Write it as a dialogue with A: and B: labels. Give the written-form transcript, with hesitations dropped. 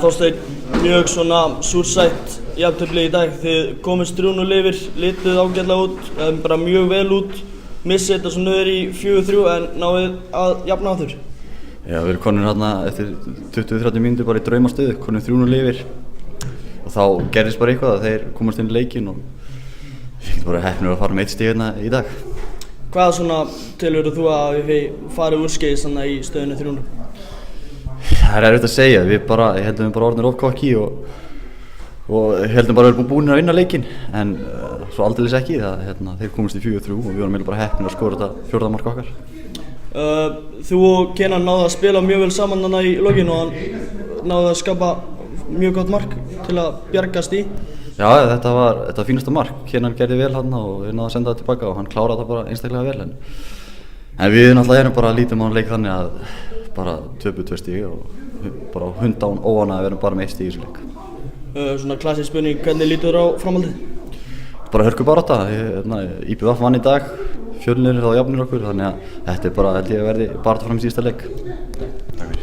A: Þorsteinn, mjög svona súrsætt jafntefli í dag. Þið komist 3-0 yfir, lituð ágætlega út, bara mjög vel út, missið þetta svo niður í 4-3 en náðuð að jafna aftur.
B: Já, við erum konur hérna eftir 20-30 mínútur bara í draumastöðu, konum 3-0 yfir og þá gerðist bara eitthvað að þeir komast inn í leikinn og ég bara heppnir að fara með 1 stig hérna í dag.
A: Hvað svona telur þú að við farið úrskeiðis þannig í stöðunni 3-0?
B: Það er erfitt að segja, ég heldum við bara orðnir of cocky og heldum bara að við erum búinir að vinna leikinn en svo aldeilis ekki, þeir komast í 4-3 og við vorum bara heppnir að skora þetta 4. mark okkar.
A: Þú og Kenan náðu að spila mjög vel saman þarna í lokin og hann náðu að skapa mjög gott mark til að bjargast í.
B: Já, þetta var fínasta mark, Kenan gerði vel hann og við náðum að senda það tilbaka og hann kláraði það bara einstaklega vel en við náttúrulega erum bara lítum á hann leik þannig að bara töpuð 2 stig og bara hundán óvana að við erum bara með 1 stig í þessu leik.
A: Svona klassísk spurning, hvernig lítur á framhaldið?
B: Bara hörkubarátta, IBVF vann í dag, Fjölnir þá jafnir okkur þannig að þetta bara held ég að verði barátta fram í síðasta leik.